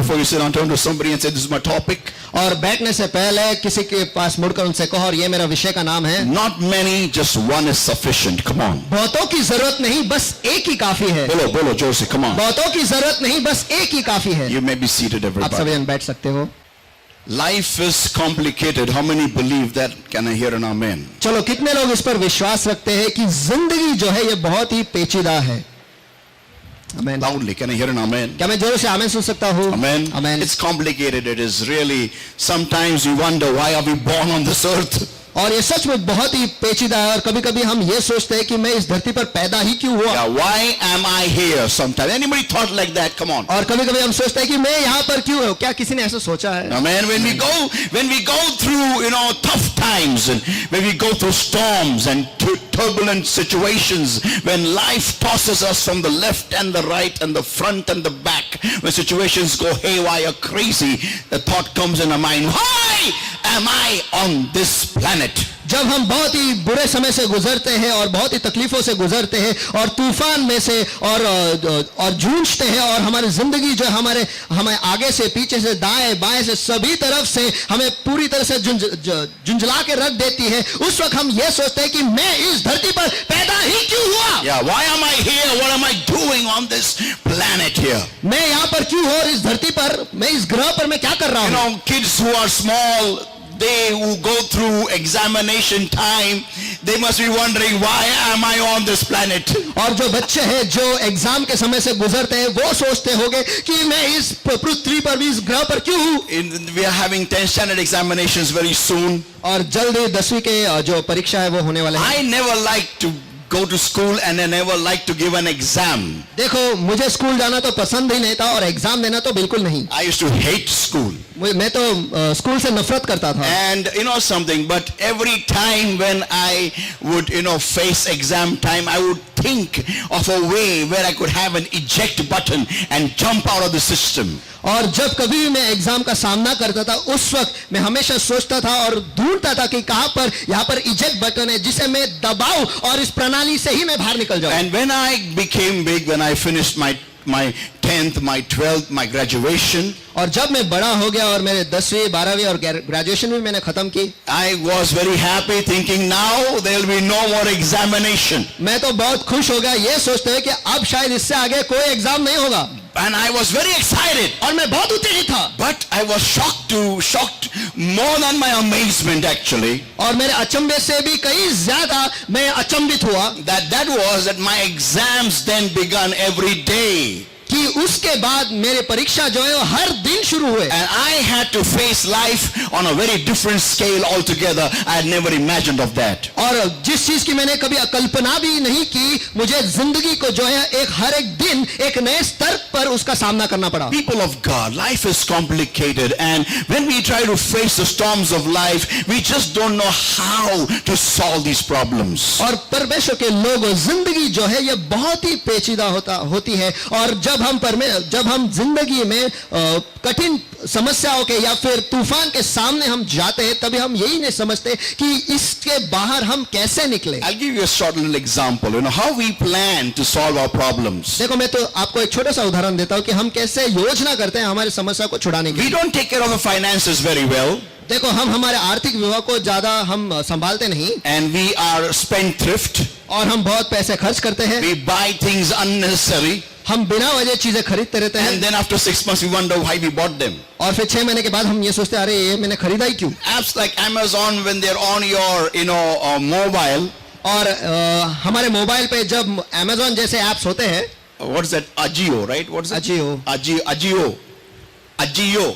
before you sit down, turn to somebody and say, this is my topic. और बैठने से पहले किसी के पास मुड़कर उनसे कहो, और ये मेरा विषय का नाम है. Not many, just one is sufficient. Come on. बहुतों की जरूरत नहीं, बस एक ही काफी है. बोलो जोर से, come on. बहुतों की जरूरत नहीं, बस एक ही काफी है. You may be seated, आप everybody. सभी जन बैठ सकते हो. Life is complicated. How many believe that? Can I hear an amen? चलो, कितने लोग इस पर विश्वास रखते हैं कि जिंदगी जो है ये बहुत ही पेचीदा है? Amen. Loudly, can I hear an amen? क्या मैं जोर से आमेन सुन सकता हूँ? Amen. Amen. It's complicated. It is really. Sometimes we wonder why are we born on this earth. और ये सच में बहुत ही पेचीदा है, और कभी कभी हम ये सोचते हैं कि मैं इस धरती पर पैदा ही क्यों हुआ. Yeah, why am I here? Sometimes anybody thought like that? Come on. और कभी कभी हम सोचते हैं कि मैं यहाँ पर क्यों हूँ. क्या किसी ने ऐसा सोचा है? Amen. When we go through, tough times, and when we go through storms and turbulent situations, when life tosses us from the left and the right and the front and the back, when situations go haywire, crazy, the thought comes in our mind, why am I on this planet? जब हम बहुत ही बुरे समय से गुजरते हैं और बहुत ही तकलीफों से गुजरते हैं और तूफान में से और जूझते हैं, और हमारी जिंदगी जो हमें आगे से पीछे से दाएं बाएं से सभी तरफ से हमें पूरी तरह से झुंझला के रख देती है, उस वक्त हम ये सोचते हैं कि मैं इस धरती पर पैदा ही क्यों हुआ. Yeah, why am I here? What am I doing on this planet here? मैं यहाँ पर क्यों हूँ, और इस धरती पर, मैं इस ग्रह पर मैं क्या कर रहा हूँ. Kids who are small, they who go through examination time, they must be wondering, why am I on this planet? और जो बच्चे हैं जो एग्जाम के समय से गुजरते हैं, वो सोचते होंगे कि मैं इस पृथ्वी पर भी, इस ग्रह पर क्यों हूँ. We are having 10th standard examinations very soon. और जल्दी 10वीं के जो परीक्षा है वो होने वाले हैं. I never like to go to school and I never like to give an exam. देखो, मुझे स्कूल जाना तो पसंद ही नहीं था, और एग्जाम देना तो बिल्कुल नहीं. I used to hate school. मैं तो स्कूल से नफरत करता था. And something, but every time when I would face exam time, I would think of a way where I could have an eject button and jump out of the system. और जब कभी भी मैं exam का सामना करता था, उस वक्त मैं हमेशा सोचता था और ढूंढता था कि कहां पर यहाँ पर इजेक्ट बटन है जिसे मैं दबाऊं और इस प्रणाली से ही मैं बाहर निकल जाऊं. And when I became big, when I finished my 10th, my 12th, my graduation, और जब मैं बड़ा हो गया और मेरे 10वीं 12वीं और ग्रेजुएशन भी मैंने खत्म की, I was very happy thinking now there will be no more examination. मैं तो बहुत खुश हो गया ये सोचते हुए कि अब शायद इससे आगे कोई एग्जाम नहीं होगा. And I was very excited. और मैं बहुत उत्तेजित था. But I was shocked more than my amazement actually. और मेरे अचंभे से भी कहीं ज्यादा मैं अचंभित हुआ. That was that my exams then began every day. कि उसके बाद मेरे परीक्षा जो है वो हर दिन शुरू हुए. And I had to face life on a very different scale altogether. I had never imagined of that. और जिस चीज की मैंने कभी कल्पना भी नहीं की, मुझे जिंदगी को जो है हर एक दिन एक नए स्तर पर उसका सामना करना पड़ा. People of God, life is complicated, and when we try to face the storms of life, we just don't know how to solve these problems. और परमेश्वर के लोगों, जिंदगी जो है ये बहुत ही पेचीदा होती है, और जब हम जिंदगी में कठिन समस्याओं के या फिर तूफान के सामने हम जाते हैं, तभी हम यही नहीं समझते कि इसके बाहर हम कैसे निकले. I'll give you a short little example, how we plan to solve our problems. देखो, मैं तो आपको एक छोटा सा उदाहरण देता हूँ कि हम कैसे योजना करते हैं हमारी समस्या को छुड़ाने की. We don't take care of the finances very well. देखो, हम हमारे आर्थिक विभाग को ज्यादा हम संभालते नहीं. And we are spendthrift. और हम बहुत पैसे खर्च करते हैं. We buy things unnecessary. हम बिना वजह चीजें खरीदते रहते हैं. And then after 6 months we wonder why we bought them. और फिर 6 महीने के बाद हम ये सोचते हैं, अरे ये मैंने खरीदा ही क्यों. Apps like Amazon, when they're on your mobile. और हमारे मोबाइल पे जब Amazon जैसे एप्स होते हैं, what's that? Ajio, right? What's that? Ajio.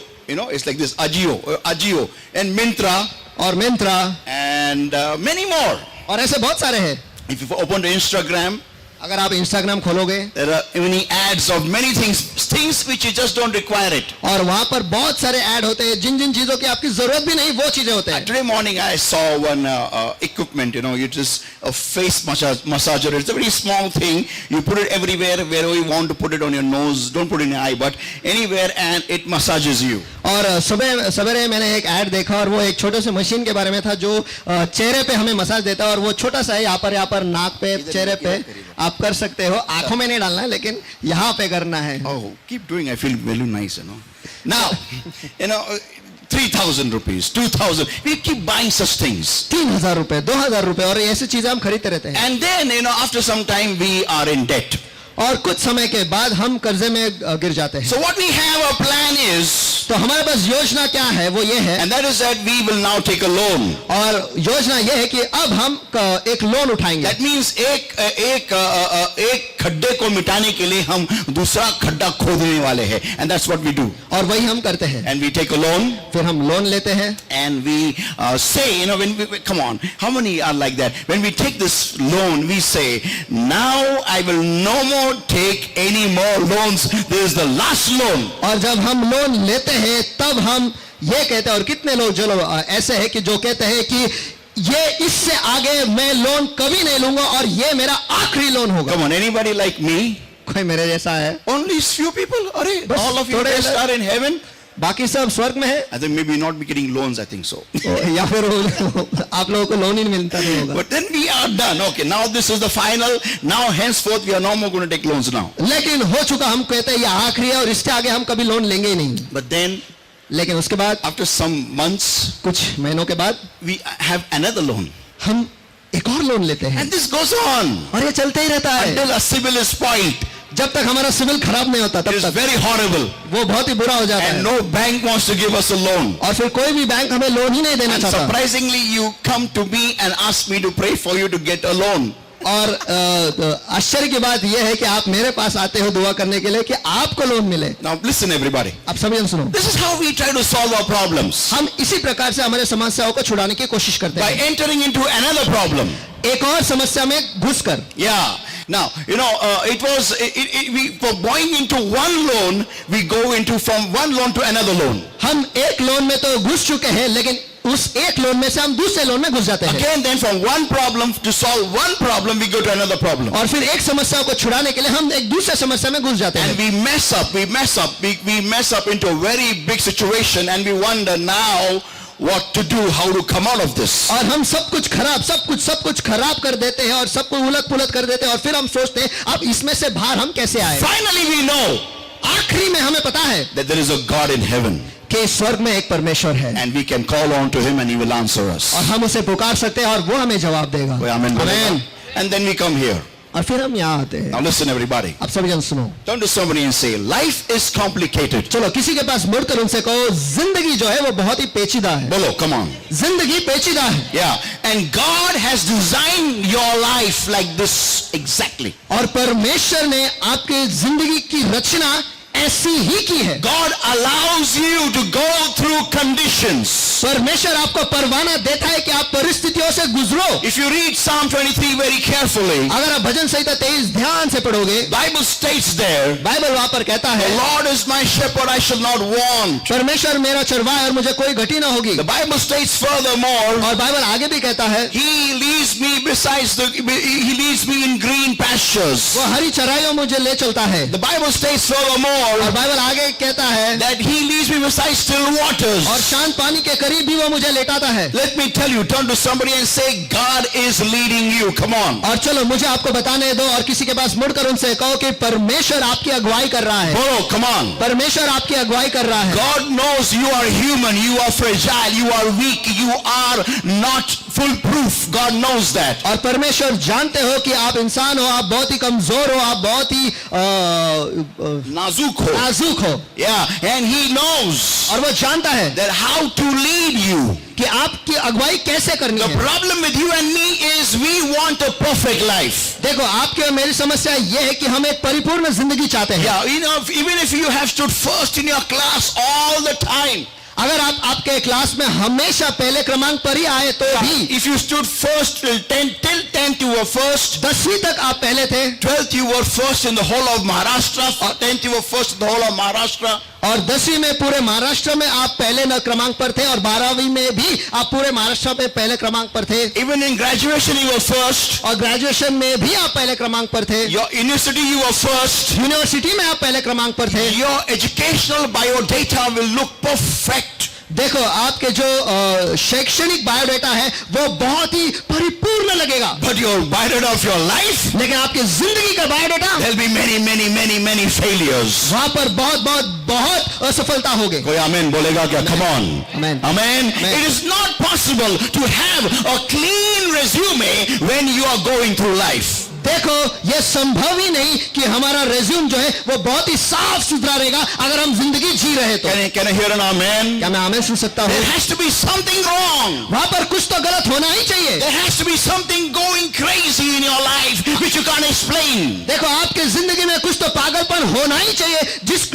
It's like this. Ajio and Myntra. और Myntra. And many more. और ऐसे बहुत सारे हैं. If you open the Instagram, अगर आप इंस्टाग्राम खोलोगे, there are many ads of many things which you just don't require it. और वहां पर बहुत सारे ऐड होते हैं जिन चीजों की आपकी जरूरत भी नहीं, वो चीजें होते हैं. Today morning I saw one equipment, it is a face massager. It's a very small thing. You put it everywhere, wherever you want to put it, on your nose, don't put it in your eye, but anywhere, and it massages you. और सुबह सवेरे मैंने एक add देखा और वो एक छोटे से मशीन के बारे में था जो चेहरे पे हमें मसाज देता है और वो छोटा सा है, यहाँ पर नाक पे, चेहरे पे आप कर सकते हो, आंखों में नहीं डालना है लेकिन यहाँ पे करना है. Oh, keep doing. I feel very nice, you know. Now, 3,000 rupees, 2,000. We keep buying such things. 3,000 रुपए, 2,000 रुपए और ऐसी चीजें हम खरीदते रहते हैं. And then, after some time, we are in debt. और कुछ समय के बाद हम कर्जे में गिर जाते हैं. So what we have a plan is, तो हमारे पास योजना क्या है, वो ये है, and that is that we will now take a loan. और योजना ये है कि अब हम एक लोन उठाएंगे. That means एक खड्डे को मिटाने के लिए हम दूसरा खड्डा खोदने वाले हैं. And that's what we do. और वही हम करते हैं. And we take a loan. फिर हम लोन लेते हैं. And we say, when we come on, how many are like that? When we take this loan, we say, now I will no more take any more loans. This is the last loan. और जब हम loan लेते हैं तब हम ये कहते हैं, और कितने लोग जो लोग ऐसे हैं कि जो कहते हैं कि ये इससे आगे मैं लोन कभी नहीं लूंगा और ये मेरा आखिरी लोन होगा. Come on, anybody like me? कोई मेरे जैसा है? Only few people. अरे, all of you guys are in heaven. बाकी सब स्वर्ग में है. I think maybe not be getting loans. I think so. या फिर आप लोगों को लोन ही मिलता नहीं होगा. But then we are done. Okay, now this is the final. Now henceforth we are no more going to take loans now. लेकिन हो चुका, हम कहते हैं ये आखिरी है और इसके आगे हम कभी लोन लेंगे ही नहीं. But then, लेकिन उसके बाद after some months, कुछ महीनों के बाद we have another loan. हम एक और लोन लेते हैं. And this goes on और ये चलते ही रहता है until a civil is spoiled. जब तक हमारा सिविल खराब नहीं होता It तब is तक very horrible. वो बहुत ही बुरा हो जाता है. And no bank wants to give us a loan. और फिर कोई भी बैंक हमें लोन ही नहीं देना And चाहता. surprisingly, you come to me and ask me to pray for you to get a loan. और आश्चर्य की बात यह है कि आप मेरे पास आते हो दुआ करने के लिए कि आपको लोन मिले. Now listen everybody. आप सभी जन सुनो. This is how we try to solve our problems. हम इसी प्रकार से हमारे समस्याओं को छुड़ाने की कोशिश करते By हैं, entering into another problem. एक और समस्या में घुसकर. Yeah. Now, for going into one loan, we go into from one loan to another loan. हम एक लोन में तो घुस चुके हैं लेकिन उस एक लोन में से हम दूसरे लोन में घुस जाते हैं. Again, then from one problem to solve one problem, we go to another problem. और फिर एक समस्या को छुड़ाने के लिए हम एक दूसरे समस्या में घुस जाते हैं. And we mess up into a very big situation and we wonder now what to do, how to come out of this. और हम सब कुछ खराब कर देते हैं और सब कुछ उलट पुलट कर देते हैं और फिर हम सोचते हैं अब इसमें से बाहर हम कैसे आए. Finally we know आखिरी में हमें पता है that there is a God in heaven. कि स्वर्ग में एक परमेश्वर है. And we can call on to him and he will answer us. और हम उसे पुकार सकते हैं और वो हमें जवाब देगा. Amen. Amen. And then we come here. और फिर हम यहाँ आते हैं. Now listen everybody. आप सभी जन सुनो. Turn to somebody and say, life is complicated. चलो किसी के पास मुड़कर उनसे कहो जिंदगी जो है वो बहुत ही पेचीदा है. Bolo, come on. जिंदगी पेचीदा है. Yeah. And God has designed your life like this exactly. और परमेश्वर ने आपके जिंदगी की रचना ऐसी ही की है. God allows you to go through conditions. परमेश्वर आपको परवाना देता है कि आप परिस्थितियों से गुजरो. If you read Psalm 23 very carefully, अगर आप भजन संहिता 23 ध्यान से पढ़ोगे, Bible states there, बाइबल वहां पर कहता the है Lord is my shepherd, I shall not want. परमेश्वर मेरा चरवाहा है और मुझे कोई घटी ना होगी. The Bible states furthermore, और बाइबल आगे भी कहता है He leads me in green pastures. वो हरी चराइयों मुझे ले चलता है. The Bible states furthermore, और बाइबल आगे कहता है that He leads me beside still waters. और शांत पानी के करीब भी वो मुझे लेटाता है. Let me tell you, turn to somebody and say, God is leading you. Come on. और चलो मुझे आपको बताने दो और किसी के पास मुड़कर उनसे कहो कि परमेश्वर आपकी अगुवाई कर रहा है. Bolo, come on. परमेश्वर आपकी अगुवाई कर रहा है. God knows you are human, you are fragile, you are weak, you are not foolproof. God knows that. और परमेश्वर जानते हो कि आप इंसान हो, आप बहुत ही कमजोर हो, आप बहुत ही नाजुक हो. Yeah, and He knows और वो जानता है that how to lead you. कि आपकी अगुवाई कैसे करनी The है. problem with you and me is we want a perfect life. देखो आपकी और मेरी समस्या ये है कि हम एक परिपूर्ण जिंदगी चाहते हैं. Yeah, even if you have stood first in your class all the time. अगर आप आपके क्लास में हमेशा पहले क्रमांक पर ही आए तो भी, If you stood first till 10th you were first. 10वीं तक आप पहले थे. 12th you were first in the whole of Maharashtra. 10th you were first in the whole of Maharashtra. और 10वीं में पूरे महाराष्ट्र में आप पहले क्रमांक पर थे और 12वीं में भी आप पूरे महाराष्ट्र में पहले क्रमांक पर थे Even in graduation you were first. और ग्रेजुएशन में भी आप पहले क्रमांक पर थे Your university you were first. University में आप पहले क्रमांक पर थे Your educational biodata will look perfect. देखो आपके जो शैक्षणिक बायोडाटा है वो बहुत ही परिपूर्ण लगेगा But your biodata of your life, लेकिन आपकी जिंदगी का biodata there'll be many failures. वहां पर बहुत असफलता होगी कोई आमेन बोलेगा क्या? Come on. Amen. Amen. Amen. It is not possible to have a clean resume when you are going through life. देखो ये संभव ही नहीं कि हमारा रेज्यूम जो है वो बहुत ही साफ सुथरा रहेगा अगर हम जिंदगी जी रहे तो Can I hear an amen? क्या मैं आमेन सुन सकता हूँ There has to be something wrong. वहां पर कुछ तो गलत होना ही चाहिए There has to be something going crazy in your life which you can't explain. देखो आपके जिंदगी में कुछ तो पागलपन होना ही चाहिए जिस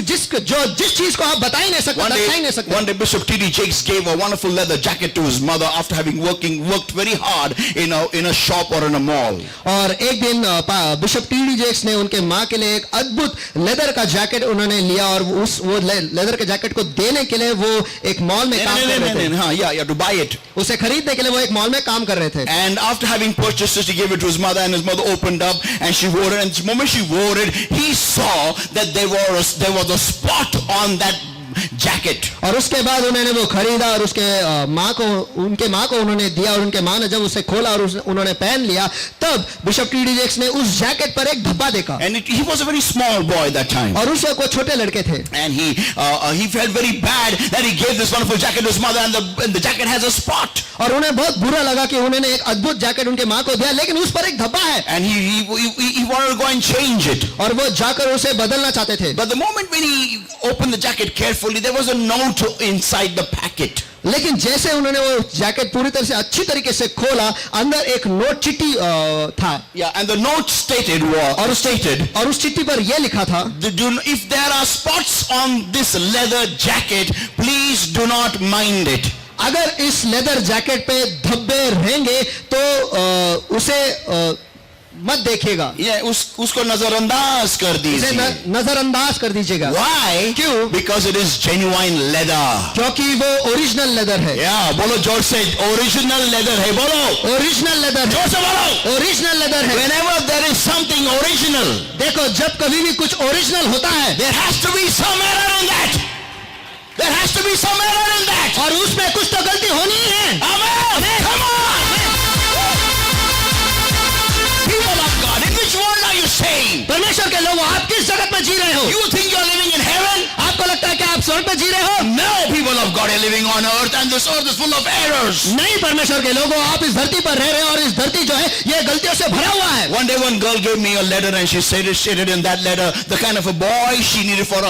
चीज को आप बता ही नहीं सकते दर्शा ही नहीं सकते One day Bishop T.D. Jakes gave a wonderful leather jacket to his mother after having worked very hard in a shop or in a mall. और एक दिन बिशप टी.डी. जेक्स ने उनके माँ के लिए एक अद्भुत लेदर का जैकेट उन्होंने लिया और वो लेदर के जैकेट को देने के लिए वो एक मॉल में काम कर रहे थे To buy it. उसे खरीदने के लिए वो एक मॉल में काम कर रहे थे And after having purchased it, he gave it to his mother, and his mother opened up and she wore it. And the moment she wore it, he saw that there was a spot on that jacket. और उसके बाद उन्होंने वो खरीदा और उनके माँ को उन्होंने दिया और उनके माँ ने जब उसे खोला और उन्होंने पहन लिया तब बिशप टी.डी. जेक्स ने उस जैकेट पर एक धब्बा देखा And he was a very small boy that time. और उसे को छोटे लड़के थे And he felt very bad that he gave this wonderful jacket to his mother, and the jacket has a spot. और उन्हें बहुत बुरा लगा कि उन्होंने एक अद्भुत जैकेट उनके माँ को दिया लेकिन उस पर एक धब्बा है And he wanted to go and change it. और वो जाकर उसे बदलना चाहते थे But the moment when he opened the jacket carefully, there was a note inside the packet. लेकिन जैसे उन्होंने वो जैकेट पूरी तरह से अच्छी तरीके से खोला अंदर एक नोट चिट्ठी था Yeah, and the note stated और उस चिट्ठी पर यह लिखा था if there are spots on this leather jacket, please do not mind it. अगर इस लेदर जैकेट पे धब्बे रहेंगे तो उसे मत देखिएगा उसको नजरअंदाज कर दीजिए नजरअंदाज कर दीजिएगा Why? क्यों Because it is genuine leather. क्योंकि वो ओरिजिनल लेदर है बोलो जोर से, ओरिजिनल लेदर है, बोलो ओरिजिनल लेदर जोर से बोलो, ओरिजिनल लेदर है Whenever there is something original, देखो जब कभी भी कुछ ओरिजिनल होता है there has to be some error in that. There has to be some error in that. और उसमें कुछ तो गलती होनी ही है Amen. Come on. People of God, in which world are you staying? परमेश्वर के लोगों आप किस जगत में जी रहे हो You think you are living in heaven? आपको लगता है कि आप स्वर्ग में जी रहे हो No, people of God are living on earth, and this earth is full of errors. नहीं परमेश्वर के लोगों आप इस धरती पर रह रहे हैं और इस धरती जो है ये गलतियों से भरा हुआ है One day one girl gave me a letter, and she stated in that letter the kind of a boy she needed for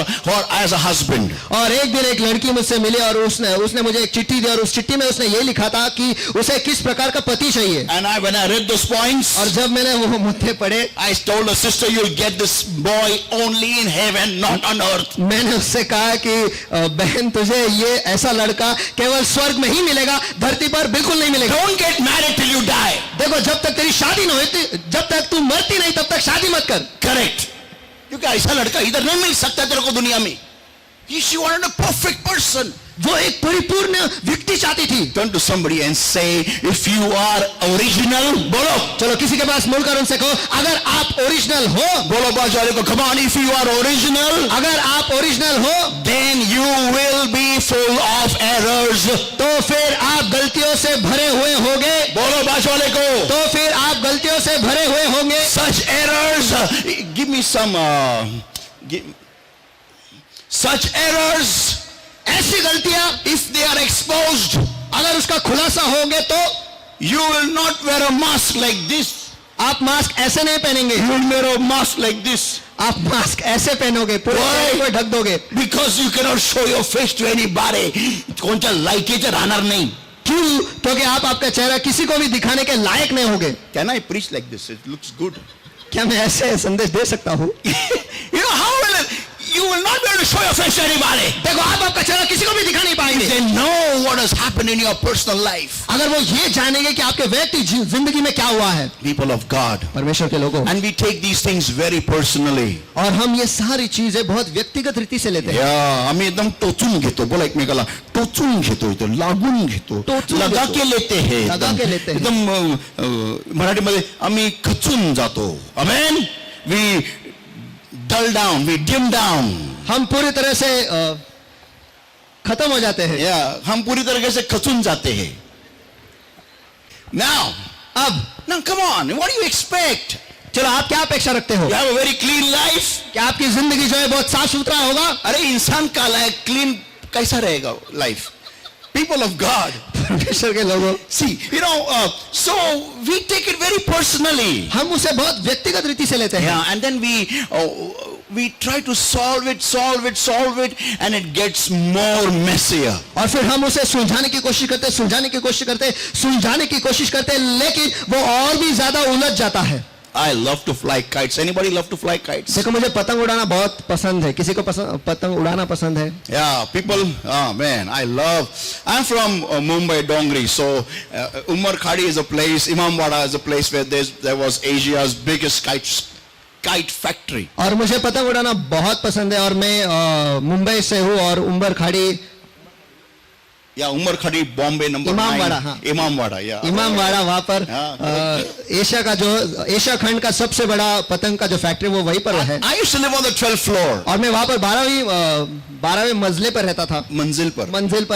as a husband. और एक दिन एक लड़की मुझसे मिली और उसने मुझे एक चिट्ठी दी और उस चिट्ठी में उसने ये लिखा था कि उसे किस प्रकार का पति चाहिए And when I read those points, और जब मैंने वो मुद्दे पढ़े I told her, sister, you'll get this boy only in heaven, not on earth. मैंने उससे कहा कि बहन तुझे ये ऐसा लड़का केवल स्वर्ग में ही मिलेगा धरती पर बिल्कुल नहीं मिलेगा Don't get married till you die. देखो जब तक तेरी शादी नहीं होती जब तक तू मरती नहीं तब तक शादी मत कर Correct. क्योंकि ऐसा लड़का इधर नहीं मिल सकता तेरे को दुनिया में. She wanted a perfect person. वो एक परिपूर्ण व्यक्ति चाहती थी Turn to somebody and say, if you are original, बोलो. चलो किसी के पास मुड़कर उनसे कहो अगर आप ओरिजिनल हो बोलो बाजू वाले को, come on, if you are original, अगर आप ओरिजिनल हो then you will be full of errors. तो फिर आप गलतियों से भरे हुए होंगे बोलो बाजू वाले को. तो फिर आप गलतियों से भरे हुए होंगे Such errors, give me some, such errors, ऐसी गलतियां if they are exposed, अगर उसका खुलासा होंगे तो you will not wear a mask like this. आप मास्क ऐसे नहीं पहनेंगे You will wear a mask like this. आप मास्क ऐसे पहनोगे पूरे चेहरे को ढक दोगे Because you cannot show your face to anybody. कोणच्या लायकीचे राहणार नाही. क्यों क्योंकि आप आपका चेहरा किसी को भी दिखाने के लायक नहीं होगे Can I preach like this? It looks good. क्या मैं ऐसे संदेश दे सकता हूँ You know how will you will not be able to show your face to anybody. देखो आप आपका चेहरा किसी को भी दिखा नहीं पाएंगे। They know what has happened in your personal life. अगर वो ये जानेंगे कि आपके व्यक्तिगत जिंदगी में क्या हुआ है। People of God. परमेश्वर के लोगों। And we take these things very personally. और हम ये सारी चीजें बहुत व्यक्तिगत रीति से लेते हैं। या आम्ही एकदम टोचून घेतो, बोला एकमेकाला टोचून घेतो, इथं लागून घेतो, टोचून लगा घेतो. के लेते हैं, लगा के लेते हैं. एकदम मराठीमध्ये आम्ही खचून जातो. आमेन. We dull down, we dim down. हम पूरी तरह से खत्म हो जाते हैं। या हम पूरी तरीके से खचून जाते हैं. Now come on, what do you expect? चलो आप क्या अपेक्षा रखते हो? You have a very clean life. क्या आपकी जिंदगी जो है बहुत साफ सुथरा होगा? अरे इंसान काला है, क्लीन कैसा रहेगा लाइफ? People of God. परमेश्वर के लोगों। See, so we take it very personally. हम उसे बहुत व्यक्तिगत रीति से लेते हैं। Yeah, and then we try to solve it, and it gets more messier. और फिर हम उसे सुलझाने की कोशिश करते, लेकिन वो और भी ज्यादा उलझ जाता है। I love to fly kites. Anybody love to fly kites? देखो मुझे पतंग उड़ाना बहुत पसंद है। किसी को पतंग उड़ाना पसंद है? Yeah, people. Oh man, I'm from Mumbai, Dongri. So Umar Khadi is a place. Imamwada is a place where there was Asia's biggest kite factory. और मुझे पतंग उड़ाना बहुत पसंद है और मैं मुंबई से हूँ और उमर खाड़ी या उमर खड़ी बॉम्बे नंबर इमामवाड़ा, हाँ। इमामवाड़ा, या इमामवाड़ा वहाँ पर एशिया खंड का सबसे बड़ा पतंग का जो फैक्ट्री वो वहीं पर है। I used to live on the 12th floor. और मैं वहाँ पर 12वीं मंजिले पर रहता था। मंजिल पर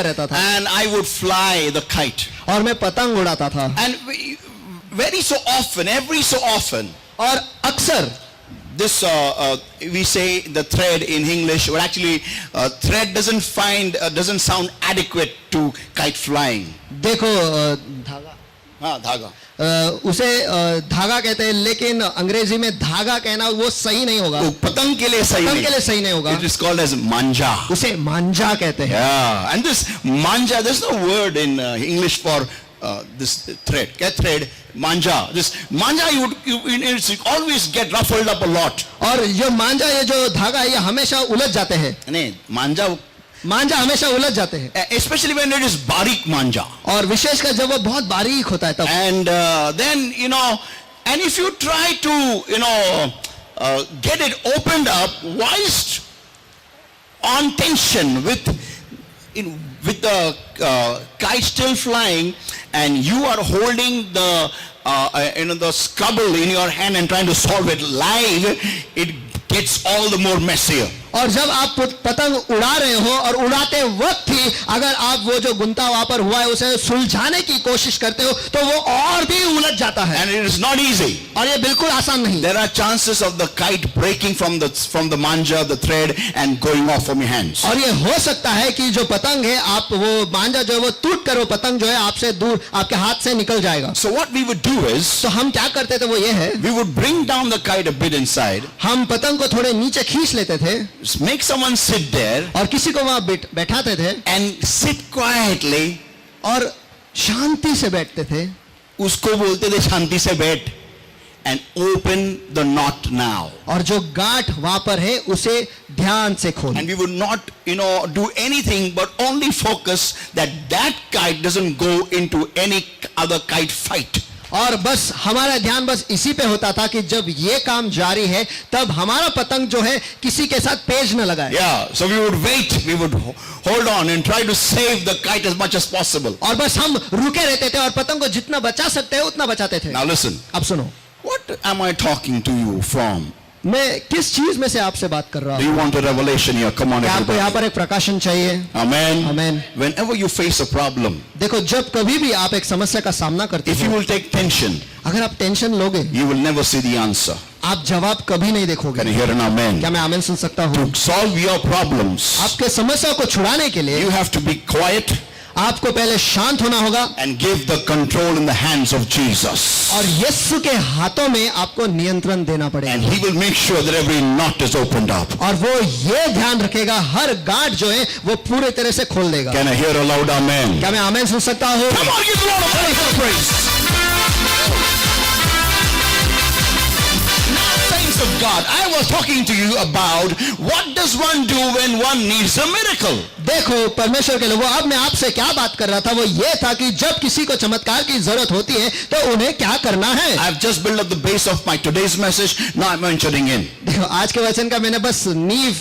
रहता था। And I would fly the kite. और मैं पतंग उड़ाता था। And every so often. और अक्सर This we say the thread in English, but actually thread doesn't sound adequate to kite flying. देखो धागा, हाँ धागा, उसे धागा कहते हैं, लेकिन अंग्रेजी में धागा कहना वो सही नहीं होगा। पतंग के लिए सही नहीं होगा। It is called as manja. उसे मांझा कहते हैं। Yeah, and this manja, there's no word in English for this thread. Get thread, manja. This manja, you always get ruffled up a lot. और ये मांझा, ये जो धागा है, ये हमेशा उलझ जाते हैं। नहीं, मांझा हमेशा उलझ जाते हैं। Especially when it is बारीक manja. और विशेषकर जब वो बहुत बारीक होता है तब। And then and if you try to get it opened up whilst on tension with the kite still flying, and you are holding the scrabble in your hand and trying to solve it live, it gets all the more messier. और जब आप पतंग उड़ा रहे हो और उड़ाते वक्त ही अगर आप वो जो गुंता वहां पर हुआ है उसे सुलझाने की कोशिश करते हो तो वो और भी उलझ जाता है। And it is not easy. और ये बिल्कुल आसान नहीं। There are chances of the kite breaking from the manja, the thread, and going off from your hands. और ये हो सकता है कि जो पतंग है, आप वो मांझा जो है वो टूट कर वो पतंग जो है आपसे दूर आपके हाथ से निकल जाएगा। So what we would do is, तो हम क्या करते थे वो ये है, we would bring down the kite a bit inside. हम पतंग को थोड़े नीचे खींच लेते थे। Make someone sit there. और किसी को वहां बैठाते थे। And sit quietly. और शांति से बैठते थे। उसको बोलते थे शांति से बैठ. And open the knot now. और जो गांठ वहां पर है उसे ध्यान से खोल। And we would not do anything but only focus that kite doesn't go into any other kite fight. और बस हमारा ध्यान बस इसी पे होता था कि जब ये काम जारी है तब हमारा पतंग जो है किसी के साथ पेच न लगाए। Yeah, so we would wait, we would hold on and try to save the kite as much as possible. और बस हम रुके रहते थे और पतंग को जितना बचा सकते हैं उतना बचाते थे। Now listen. अब सुनो। What am I talking to you from? मैं किस चीज में से आपसे बात कर रहा हूँ? Do you want a revelation here? Come on, क्या आपको everybody. यहाँ पर एक प्रकाशन चाहिए? Amen. Amen. Whenever you face a problem, देखो जब कभी भी आप एक समस्या का सामना करते if you हो, will take tension, अगर आप टेंशन लोगे, you will never see the answer. आप जवाब कभी नहीं Can देखोगे। you hear an amen? क्या मैं आमेन सुन सकता हूँ? To solve your problems, आपके समस्या को छुड़ाने के लिए you have to be quiet आपको पहले शांत होना होगा and give the control in the hands of Jesus. और यीशु के हाथों में आपको नियंत्रण देना And पड़ेगा। he will make sure that every knot is opened up. और वो ये ध्यान रखेगा हर गांठ जो है वो पूरे तरह से खोल देगा। Can I hear a loud amen? क्या मैं आमेन सुन सकता हूँ? Come on, give the Lord a praise. Now, saints grace of God, I was talking to you about what does one do when one needs a miracle. देखो परमेश्वर के लोगों, अब मैं आपसे क्या बात कर रहा था वो ये था कि जब किसी को चमत्कार की जरूरत होती है तो उन्हें क्या करना है. I've just built up the base of my today's message. Now I'm entering in. देखो आज के वचन का मैंने बस नींव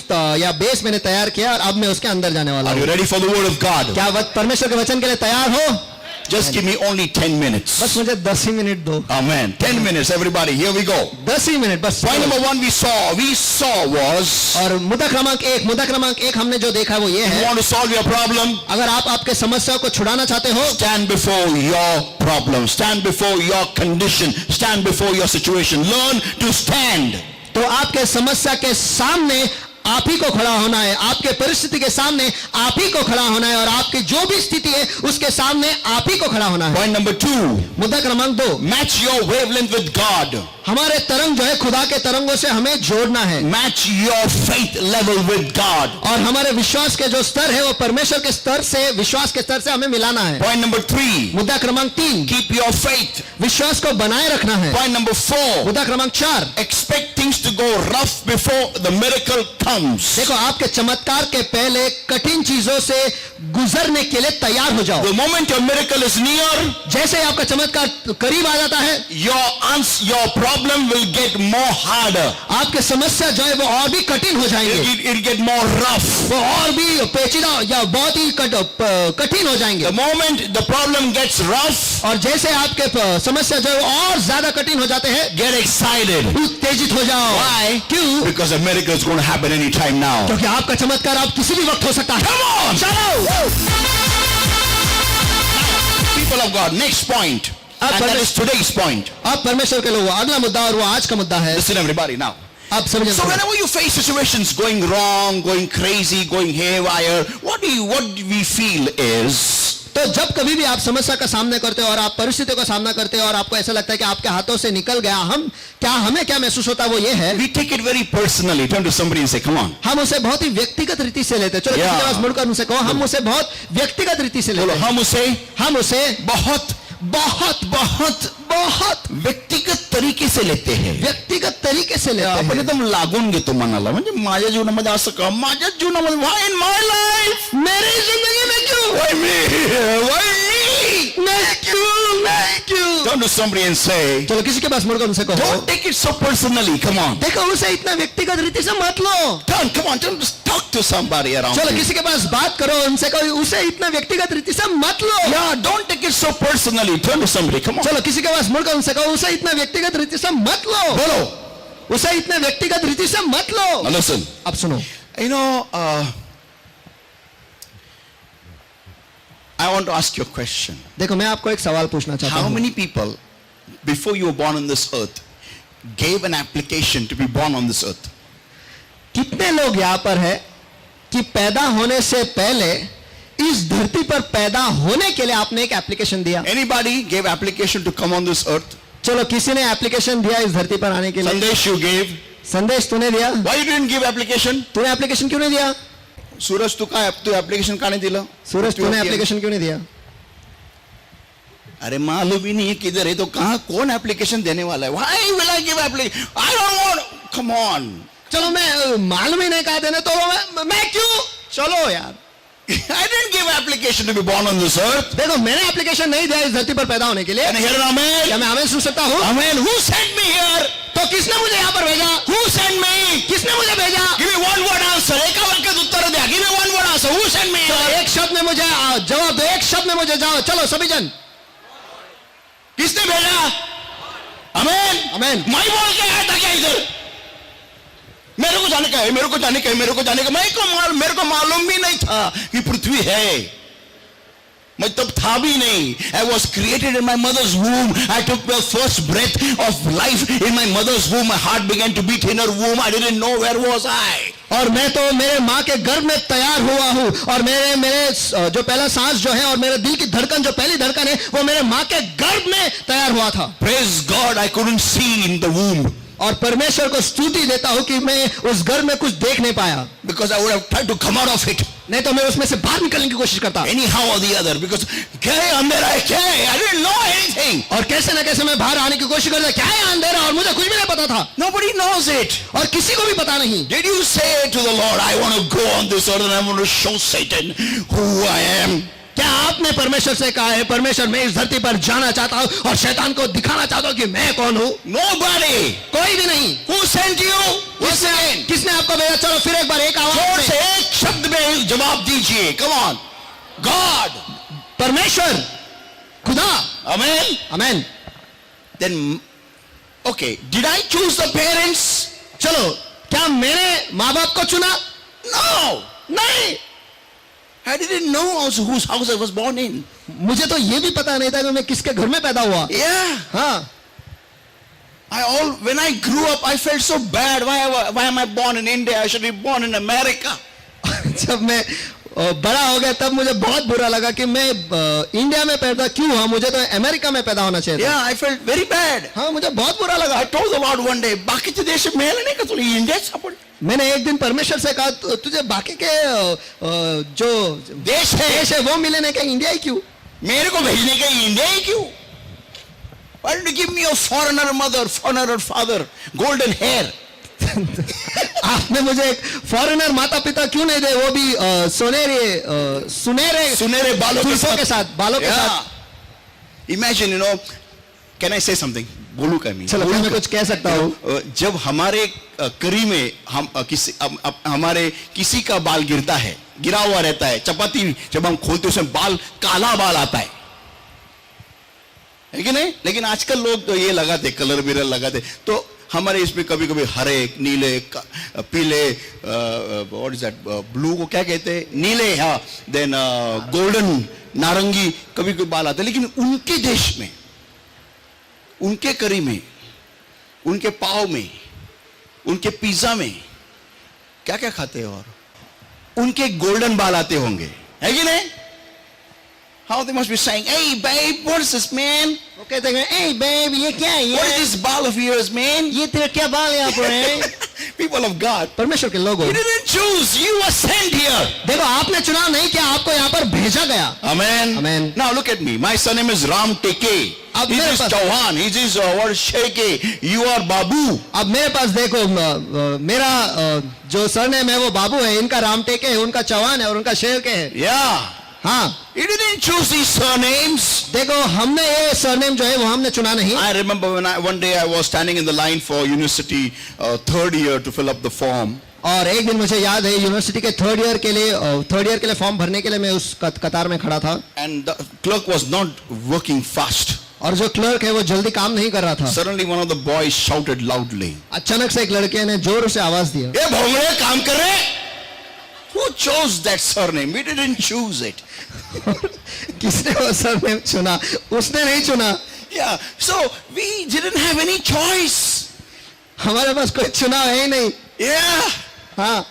या बेस मैंने तैयार किया और अब मैं उसके अंदर जाने वाला Are you हूँ. ready for the word of God? क्या परमेश्वर के वचन के लिए तैयार हो? Just give me only 10 minutes. बस मुझे 10 ही मिनट दो. Amen. 10 minutes, everybody. Here we go. 10 he minute बस. Point number one we saw was, और मुद्दा क्रमांक एक हमने जो देखा वो ये you है, want to solve your problem? अगर आप आपके समस्या को छुड़ाना चाहते हो, Stand before your problem. Stand before your condition. Stand before your situation. Learn to stand. तो आपके समस्या के सामने आप ही को खड़ा होना है, आपके परिस्थिति के सामने आप ही को खड़ा होना है और आपकी जो भी स्थिति है उसके सामने आप ही को खड़ा होना है. Point number two, मुद्दा क्रमांक 2, match your wavelength with God. हमारे तरंग जो है खुदा के तरंगों से हमें जोड़ना है. Match your faith level with God. और हमारे विश्वास के जो स्तर है वो परमेश्वर के स्तर से, विश्वास के स्तर से हमें मिलाना है. Point number three, मुद्दा क्रमांक 3, keep your faith. विश्वास को बनाए रखना है. Point number four, मुद्दा क्रमांक 4, expect things to go rough before the miracle comes. देखो आपके चमत्कार के पहले कठिन चीजों से गुजरने के लिए तैयार हो जाओ. The moment your miracle is near, जैसे ही आपका चमत्कार करीब आ जाता है, your problem will get more harder. आपके समस्या जो है वो और भी कठिन हो जाएंगे, It'll get more rough. वो और भी पेचीदा या बहुत ही कठिन हो जाएंगे. The moment the problem gets rough, और जैसे आपके समस्या जो है वो और ज्यादा कठिन हो जाते हैं, get excited. उत्तेजित हो जाओ. Why? क्यों? Because a miracle is going to happen anytime now. क्योंकि आपका चमत्कार आप किसी भी वक्त हो सकता है. Come on! चलो. People of God, next point. And that is today's point. अब परमेश्वर के लोग अगला मुद्दा और वो आज का मुद्दा है. Listen everybody now. आप समझ. So whenever you face situations going wrong, going crazy, going haywire, what we feel is, तो जब कभी भी आप समस्या का सामना करते हो और आप परिस्थितियों का सामना करते हो और आपको ऐसा लगता है कि आपके हाथों से निकल गया, हमें क्या महसूस होता है वो ये है, we take it very personally. Turn to somebody and say, come on. हम उसे बहुत ही व्यक्तिगत रीति से लेते हैं. चलो किसी के पास मुड़कर उनसे कहो, हम उसे बहुत व्यक्तिगत रीति से लेते हैं. हम उसे बहुत बहुत बहुत बहुत व्यक्तिगत तरीके से लेते हैं. व्यक्तिगत तरीके से लेते आपण हैं. एकदम लागून घेतो मनाला. म्हणजे माझ्या जीवनामध्ये असं का, माझ्या जीवनामध्ये, why in my life? मेरी जिंदगी में क्यों? Why me? Why me? मैं क्यों? Turn to somebody and say, चलो किसी के पास मुड़कर उनसे कहो, don't take it so personally. Come on. देखो उसे इतना व्यक्तिगत रीति से मत लो. Come on, just talk to somebody around चलो you. किसी के पास बात करो, उनसे कहो उसे इतना व्यक्तिगत रीति से मत लो. Yeah, don't take it so personally. Turn to somebody. Come on. चलो किसी के पास मुड़कर उनसे कहो उसे इतना व्यक्तिगत रीति से मत लो. बोलो. उसे इतना व्यक्तिगत रीति से मत लो. Now listen. अब सुनो. You know, I want to ask you a question. देखो मैं आपको एक सवाल पूछना चाहता How हूँ. many people, before you were born on this earth, gave an application to be born on this earth? कितने लोग यहाँ पर है कि पैदा होने से पहले इस धरती पर पैदा होने के लिए आपने एक एप्लीकेशन दिया? Anybody gave application to come on this earth? चलो किसी ने एप्लीकेशन दिया इस धरती पर आने के लिए? Sandesh, you gave. संदेश तूने दिया? Why you didn't give application? तूने एप्लीकेशन क्यों नहीं दिया? सूरज तू एप्लीकेशन का नहीं दिला? सूरज तूने एप्लीकेशन क्यों नहीं दिया? अरे मालूम ही नहीं है किधर है तो कहाँ कौन एप्लीकेशन देने वाला है? Why will I give application? I don't want. Come on. चलो मैं मालूम ही नहीं कहा देने तो मैं क्यों? चलो यार. I didn't give application to be born on this earth. देखो मैंने एप्लीकेशन नहीं दिया इस धरती पर पैदा होने के लिए. Can I hear an amen? क्या मैं आमेन सुन सकता हूँ? Amen. Who sent me here? तो किसने मुझे यहाँ पर भेजा? Who sent me? किसने मुझे भेजा? Give me one word answer. एक वाक्य उत्तर दे. Give me one word answer. Who sent me तो here? एक शब्द में मुझे जवाब दो. एक शब्द में मुझे जाओ. चलो सभी जन. किसने भेजा? आमेन. आमेन. मैं बोल के आया था क्या इधर? मेरे को जाने का है, मेरे को जाने का है, मेरे को जाने का. मेरे को मालूम भी नहीं था कि पृथ्वी है. मैं तब था भी नहीं. I was created in my mother's womb. I took the first breath of life in my mother's womb. My heart began to beat in her womb. I didn't know where was I. और मैं तो मेरे माँ के गर्भ में तैयार हुआ हूँ और मेरे जो पहला सांस जो है और मेरे दिल की धड़कन जो पहली धड़कन है वो मेरे माँ के गर्भ में तैयार हुआ था. Praise God, I couldn't see in the womb. और परमेश्वर को स्तुति देता हूँ कि मैं उस गर्भ में कुछ देख नहीं पाया. Because I would have tried to come out of it. नहीं तो मैं उसमें से बाहर निकलने की कोशिश करता। anyhow or the other, because क्या है अंधेरा है, क्या है, I didn't know anything. और कैसे ना कैसे मैं बाहर आने की कोशिश करता, क्या है अंधेरा, और मुझे कुछ भी नहीं पता था, Nobody knows it. और किसी को भी पता नहीं। Did you say to the Lord, I want to go on this earth and I want to show Satan who I am? क्या आपने परमेश्वर से कहा है, परमेश्वर मैं इस धरती पर जाना चाहता हूँ और शैतान को दिखाना चाहता हूँ कि मैं कौन हूँ? Nobody. कोई भी नहीं। Who sent you? Once again. किसने आपको भेजा? चलो फिर एक बार एक जोर आवाज से में। एक शब्द में जवाब दीजिए. Come on. God. परमेश्वर, खुदा। Amen. Amen. Then, okay. Did I choose the parents? चलो, क्या मैंने माँ बाप को चुना? No. नहीं। I didn't know also whose house I was born in. मुझे तो ये भी पता नहीं था कि मैं किसके घर में पैदा हुआ। Yeah. हाँ, When I grew up, I felt so bad. Why am I born in India? I should be born in America. जब मैं बड़ा हो गया तब मुझे बहुत बुरा लगा कि मैं इंडिया में पैदा क्यों हुआ, मुझे तो अमेरिका में पैदा होना चाहिए था। Yeah, I felt very bad. हाँ, मुझे बहुत बुरा लगा। I told the Lord one day, बाकीचे देश में मिळालं नाही का तुला इंडिया सापडलं? मैंने एक दिन परमेश्वर से कहा, तुझे बाकी के जो देश है वो मिले नहीं, क्या इंडिया ही क्यों? मेरे को भेजने का इंडिया ही क्यों? Why don't you give me a foreigner mother, foreigner father, golden hair? आपने मुझे एक फॉरेनर माता पिता क्यों नहीं दे, वो भी सुनहरे बालों के साथ, बालों के साथ। Imagine, can I say something? बोलू का मैं? चलो मैं कुछ कह सकता हूँ। जब हमारे करी में हमारे किसी का बाल गिरता है, गिरा हुआ रहता है, चपाती जब हम खोलते उसमें काला बाल आता है कि नहीं? लेकिन आजकल लोग तो ये लगाते, कलर बिलर लगाते, तो हमारे इसमें कभी कभी हरे, नीले, पीले, व्हाट इज दैट, ब्लू को क्या कहते हैं, नीले, हाँ, देन गोल्डन, नारंगी, कभी कभी बाल आते हैं। लेकिन उनके देश में, उनके करी में, उनके पाव में, उनके पिज्जा में क्या क्या खाते हैं, और उनके गोल्डन बाल आते होंगे, है कि नहीं? How they must be saying, hey babe, what is this, man? वो कहते हैं, hey babe, ये क्या है? What is this ball of yours, man? ये तेरे क्या बाल यहाँ पर हैं? People of God, परमेश्वर के लोगों, you didn't choose, you were sent here. देखो आपने चुनाव नहीं किया, आपको यहाँ पर भेजा गया। Amen. Amen. Now look at me. My surname is Ram Teke. अब He मेरे is pass- Chauhan. He is what Sheke. You are Babu. अब मेरे पास देखो, मेरा जो सरनेम है वो बाबू है, इनका राम टेके है, उनका चौहान है और उनका शेर के है। Yeah. हाँ, You didn't choose these surnames. देखो हमने ये सरनेम जो है वो हमने चुना नहीं। I remember when one day I was standing in the line for university third year to fill up the form. और एक दिन मुझे याद है, यूनिवर्सिटी के थर्ड ईयर के लिए फॉर्म भरने के लिए मैं उस कतार में खड़ा था, And the clerk was not working fast. और जो क्लर्क है वो जल्दी काम नहीं कर रहा था। Suddenly one of the boys shouted loudly, अचानक से एक लड़के ने जोर से आवाज दिया, "Hey, भोंगड़े, काम कर रहे?" Who chose that surname? We didn't choose it. किसने वो सरनेम चुना? उसने नहीं चुना। Yeah. So we didn't have any choice. हमारे पास कोई चुनाव है ही नहीं। Yeah. हाँ,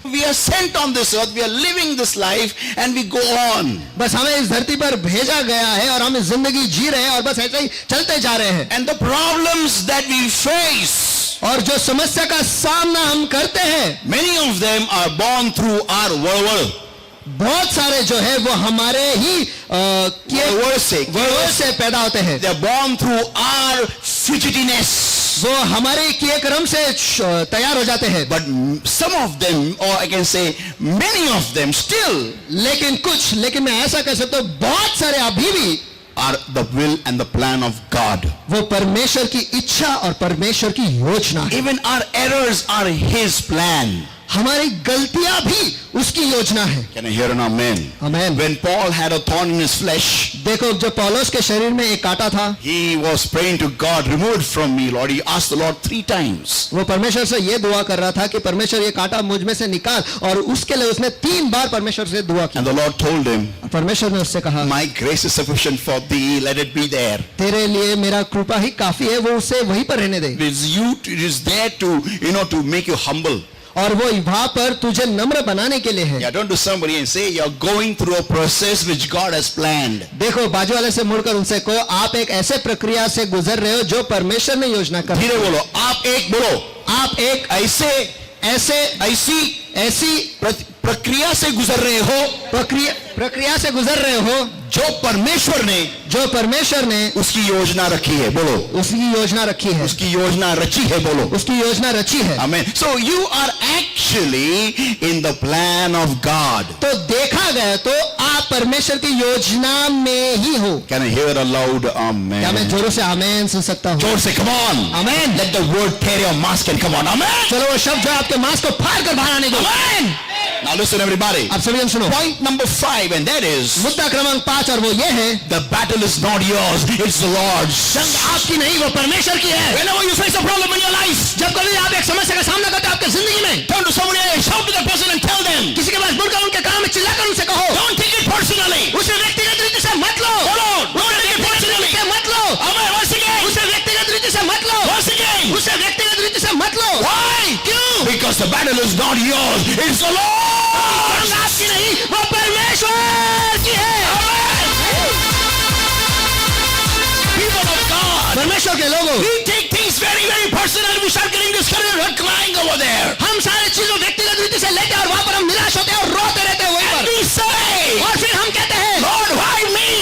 We are sent on this earth. We are living this life and we go on. बस हमें इस धरती पर भेजा गया है और हम इस जिंदगी जी रहे हैं और बस ऐसे ही चलते जा रहे हैं। And the problems that we face, और जो समस्या का सामना हम करते हैं, many of them are born through our world. बहुत सारे जो है वो हमारे ही Words से पैदा होते हैं। They are born through our fidgetiness. वो हमारे किए क्रम से तैयार हो जाते हैं। But some of them, or I can say many of them still, लेकिन मैं ऐसा कह सकता हूँ, बहुत सारे अभी भी are the will and the plan of God. वो परमेश्वर की इच्छा और परमेश्वर की योजना है। Even our errors are His plan. हमारी गलतियां भी उसकी योजना है। Can I hear an amen? Amen. When Paul had a thorn in his flesh, देखो, जब पौलुस के शरीर में एक कांटा था, he was praying to God, remove it from me, Lord. He asked the Lord 3 times. वो परमेश्वर से ये दुआ कर रहा था कि परमेश्वर ये कांटा मुझ में से निकाल, और उसके लिए उसने 3 बार परमेश्वर से दुआ की। And the Lord told him, परमेश्वर ने उससे कहा, my grace is sufficient for thee, let it be there. तेरे लिए मेरा कृपा ही काफी है, वो उसे वहीं पर रहने दे। It is there to, to make you humble. और वो वहां पर तुझे नम्र बनाने के लिए है। Yeah, don't do somebody and say you're going through a process which God has planned. देखो, बाजू वाले से मुड़कर उनसे कहो, आप एक ऐसे प्रक्रिया से गुजर रहे हो जो परमेश्वर ने योजना कर। धीरे बोलो, आप एक बोलो, आप एक ऐसे ऐसी प्रक्रिया प्रक्रिया से गुजर रहे हो, प्रक्रिया से गुजर रहे हो, जो परमेश्वर ने उसकी योजना रखी है, बोलो, उसकी योजना रखी है, उसकी योजना रची है, बोलो, उसकी योजना रची है। आमेन। So you are actually in the plan of God. तो देखा गया तो आप परमेश्वर की योजना में ही हो। Can I hear a loud क्या मैं amen? जोरों से आमेन सुन सकता हूँ? जोर से, come on. Amen. Let the word tear your mask and come on. Amen. चलो वो शब्द जो आपके मांस को फाड़ कर बाहर आने दो। Amen. Now listen everybody. आप सभी जन सुनो। Point number 5, and that is, मुद्दा क्रमांक 5 और वो ये है, the battle is not yours, it's the Lord's. जंग आपकी नहीं, वो परमेश्वर की है। Whenever you face a problem in your life, जब कभी आप एक समस्या का सामना करते हो आपकी जिंदगी में, turn to somebody and shout to that person and tell them, किसी के पास मुड़कर उनके कान में चिल्लाकर उनसे कहो, don't take it personally. उसे व्यक्तिगत रीति से मत लो। Hold on. Don't take it personally. से मत लो। Amen. Once again. उसे व्यक्तिगत रीति से मत लो। Once again. उसे व्यक्तिगत रीति से मत लो। Why? क्यों? Because the battle is not yours, it's the Lord's. जंग आपकी नहीं, वो परमेश्वर की है। People of God, परमेश्वर के लोगों, we take things very, very personal. We start getting discouraged. We're crying over there. हम सारे चीजों व्यक्तिगत रीति से लेते हैं और वहां पर हम निराश होते हैं और रोते रहते हैं वहीं And पर। we say, और फिर हम कहते हैं, Lord, why me?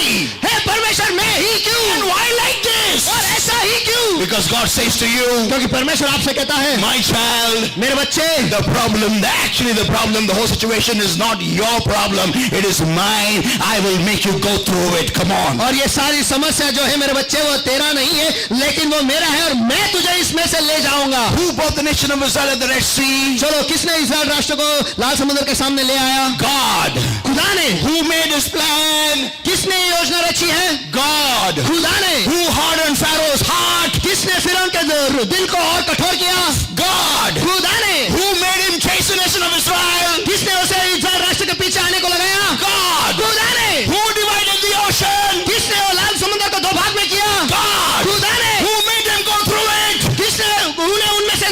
हे परमेश्वर मैं ही क्यों? And why like this? और ऐसा ही क्यों? Because God says to you, क्योंकि परमेश्वर आपसे कहता है, my child, मेरे बच्चे, the problem, the whole situation is not your problem. It is mine. I will make you go through it. Come on. और ये सारी समस्या जो है मेरे बच्चे वो तेरा नहीं है, लेकिन वो मेरा है और मैं तुझे इसमें से ले जाऊंगा। Who brought the nation of Israel at the Red Sea? चलो, किसने इस्राएल राष्ट्र को लाल समुद्र के सामने ले आया? God. खुदा ने। Who made his plan? किसने ये योजना रची है? God. खुदा ने। Who hardened Pharaoh's heart? किसने फिरौन के दिल को और कठोर किया? God. खुदा ने। Who made him chase the nation of Israel? किसने उसे इस्राएल राष्ट्र के पीछे आने को लगाया? God. खुदा ने। Who divided the ocean? किसने वो लाल समुद्र को 2 भाग में किया? God. खुदा ने। Who made them go through it? किसने उन्हें उनमें से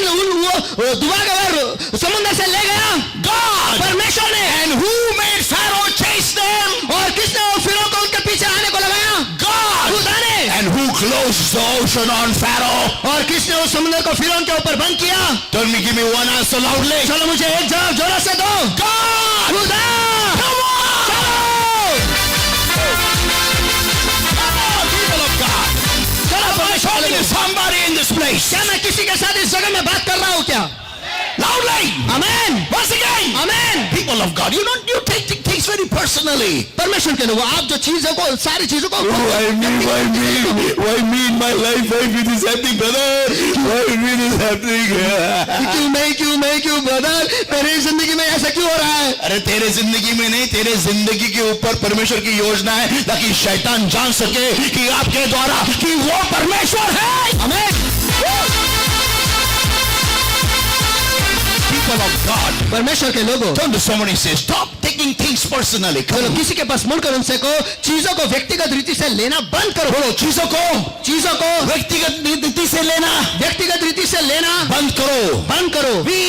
वो दुआ के बाहर समुद्र से ले गया? God. परमेश्वर ने। And who made Pharaoh chase them? और किसने वो फिरौन को उनके पीछे आने को लगाया? God. खुदा ने। And who closed the ocean on Pharaoh? और किसने उस समुद्र को फिरौन के ऊपर बंद किया? Tell me, give me one answer loudly. चलो मुझे एक जवाब जोरों से दो। God. खुदा। Come on. Come on, people of God. चलो Am I talking to somebody in this place? क्या मैं किसी के साथ इस जगह में बात कर रहा हूँ क्या? Loudly. Amen. Once again. Amen. People of God, you take things very personally. परमेश्वर के लोगों, आप जो चीजों को, सारी चीजों को Why me in my life? Why me this happening, brother? Why me this happening? क्यों ब्रदर, मेरी जिंदगी में ऐसा क्यों हो रहा है? अरे तेरे जिंदगी में नहीं, तेरे जिंदगी के ऊपर परमेश्वर की योजना है ताकि शैतान जान सके कि आपके द्वारा कि वो परमेश्वर है। आमेन। People of God, परमेश्वर के लोगों, turn to someone and say, stop taking things personally. चलो किसी के पास मुड़कर उनसे को चीजों को व्यक्तिगत रीति से लेना बंद करो। बोलो, चीजों को व्यक्तिगत रीति से लेना, व्यक्तिगत रीति से लेना बंद करो। बंद करो। We